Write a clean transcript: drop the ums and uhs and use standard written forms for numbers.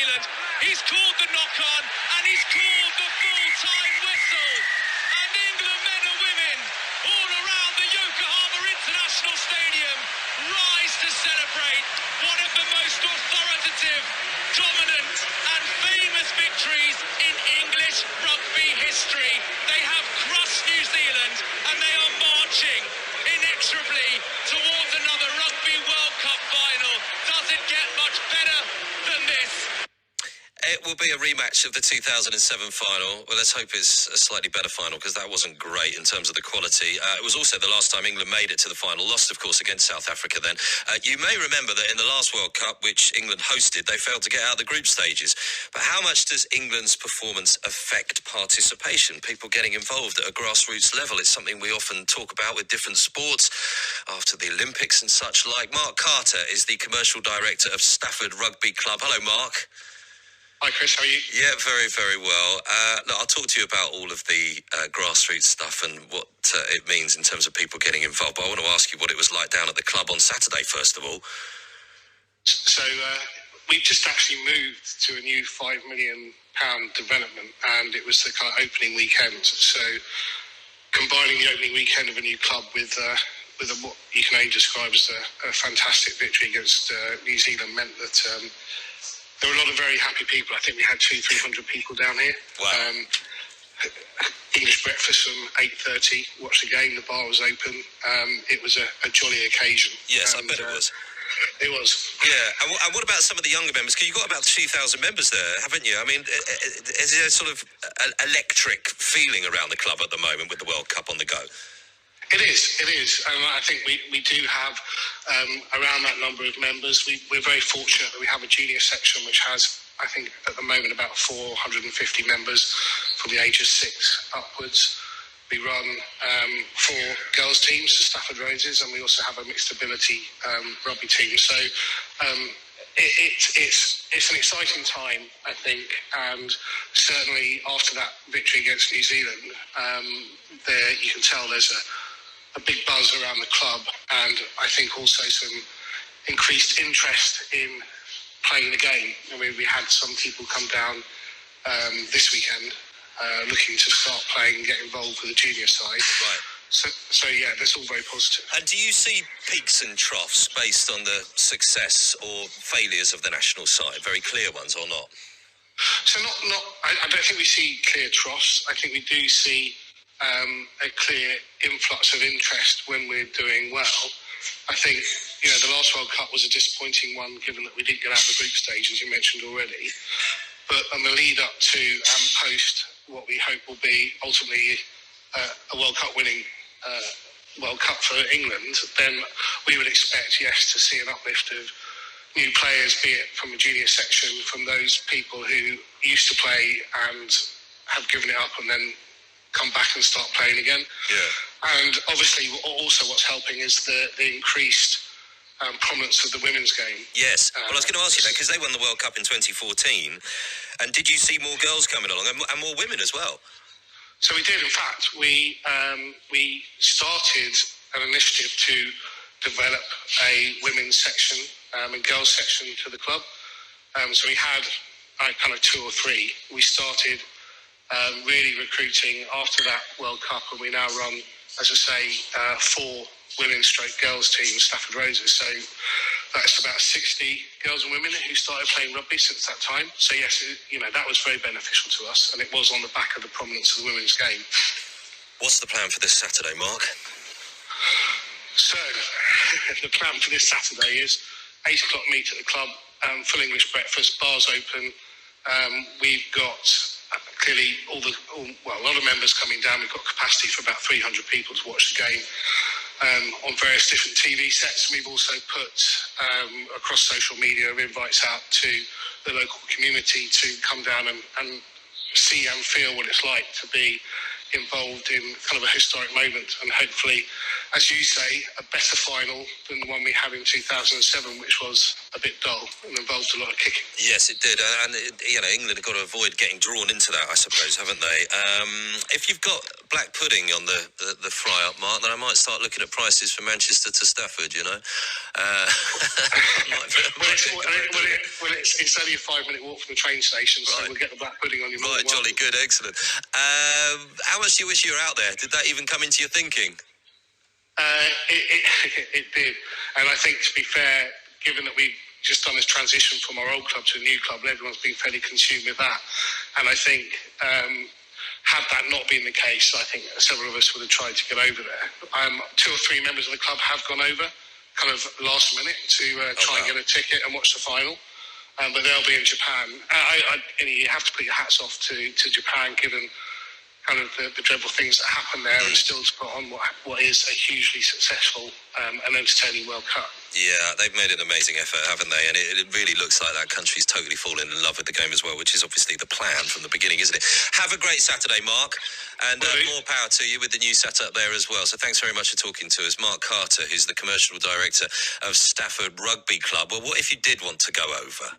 Zealand. He's called the knock-on and he's called the full-time whistle. And England men and women all around the Yokohama International Stadium rise to celebrate one of the most authoritative, dominant and famous victories in English rugby history. They have crushed New Zealand and they are marching inexorably towards another Rugby World Cup final. Does it get much better than this? It will be a rematch of the 2007 final. Well, let's hope it's a slightly better final because that wasn't great in terms of the quality. It was also the last time England made it to the final. Lost, of course, against South Africa then. You may remember that in the last World Cup, which England hosted, they failed to get out of the group stages. But how much does England's performance affect participation? People getting involved at a grassroots level. It's something we often talk about with different sports after the Olympics and such like. Mark Carter is the commercial director of Stafford Rugby Club. Hello, Mark. Hi Chris, how are you? Yeah, very, very well. Look, I'll talk to you about all of the grassroots stuff and what it means in terms of people getting involved. But I want to ask you what it was like down at the club on Saturday, first of all. So we've just actually moved to a new £5 million development, and it was the kind of opening weekend. So combining the opening weekend of a new club with what you can only describe as a fantastic victory against New Zealand meant that there were a lot of very happy people. I think we had 200-300 people down here. Wow. English breakfast from 8:30, watched the game, the bar was open. It was a jolly occasion. Yes, I bet it was. It was. Yeah, and what about some of the younger members? Because you've got about 2,000 members there, haven't you? I mean, is there a sort of electric feeling around the club at the moment with the World Cup on the go? It is. I think we do have around that number of members. We're very fortunate that we have a junior section which has, I think, at the moment about 450 members from the age of 6 upwards. We run 4 girls teams, the Stafford Roses, and we also have a mixed ability rugby team. So it's an exciting time, I think, and certainly after that victory against New Zealand, there you can tell there's a big buzz around the club, and I think also some increased interest in playing the game. I mean, we had some people come down this weekend looking to start playing and get involved with the junior side. Right. So yeah, that's all very positive. And do you see peaks and troughs based on the success or failures of the national side? Very clear ones or not? So I don't think we see clear troughs. I think we do see a clear influx of interest when we're doing well. I think, the last World Cup was a disappointing one, given that we didn't get out of the group stage, as you mentioned already. But on the lead up to and post what we hope will be ultimately a World Cup winning World Cup for England, then we would expect, yes, to see an uplift of new players, be it from a junior section, from those people who used to play and have given it up and then come back and start playing again. Yeah. And obviously also what's helping is the increased prominence of the women's game. Yes. Well, I was going to ask you that because they won the World Cup in 2014. And did you see more girls coming along and more women as well? So we did. In fact, we started an initiative to develop a women's section and girls section to the club. So we had kind of 2 or 3. We started really recruiting after that World Cup, and we now run, as I say, 4 women's/girls teams, Stafford Roses. So that's about 60 girls and women who started playing rugby since that time. So yes, that was very beneficial to us, and it was on the back of the prominence of the women's game. What's the plan for this Saturday, Mark? So the plan for this Saturday is 8 o'clock meet at the club, full English breakfast, bars open. We've got clearly a lot of members coming down. We've got capacity for about 300 people to watch the game on various different TV sets. We've also put across social media invites out to the local community to come down and see and feel what it's like to be involved in kind of a historic moment, and hopefully as you say, a better final than the one we had in 2007, which was a bit dull and involved a lot of kicking. Yes, it did. And, England have got to avoid getting drawn into that, I suppose, haven't they? If you've got black pudding on the fry-up, Mark, then I might start looking at prices for Manchester to Stafford, you know? It's only a 5-minute walk from the train station, so we'll get the black pudding on your mind. Right, jolly good, excellent. How much do you wish you were out there? Did that even come into your thinking? It did, and I think, to be fair, given that we've just done this transition from our old club to a new club, and everyone's been fairly consumed with that, and I think had that not been the case, I think several of us would have tried to get over there. 2 or 3 members of the club have gone over, kind of last minute, to try and get a ticket and watch the final. But they'll be in Japan. You have to put your hats off to Japan, given kind of the dreadful things that happen there, and still to put on what is a hugely successful and entertaining World Cup. Yeah, they've made an amazing effort, haven't they? And it really looks like that country's totally fallen in love with the game as well, which is obviously the plan from the beginning, isn't it? Have a great Saturday, Mark, and more power to you with the new setup there as well. So thanks very much for talking to us. Mark Carter, who's the commercial director of Stafford Rugby Club. Well, what if you did want to go over?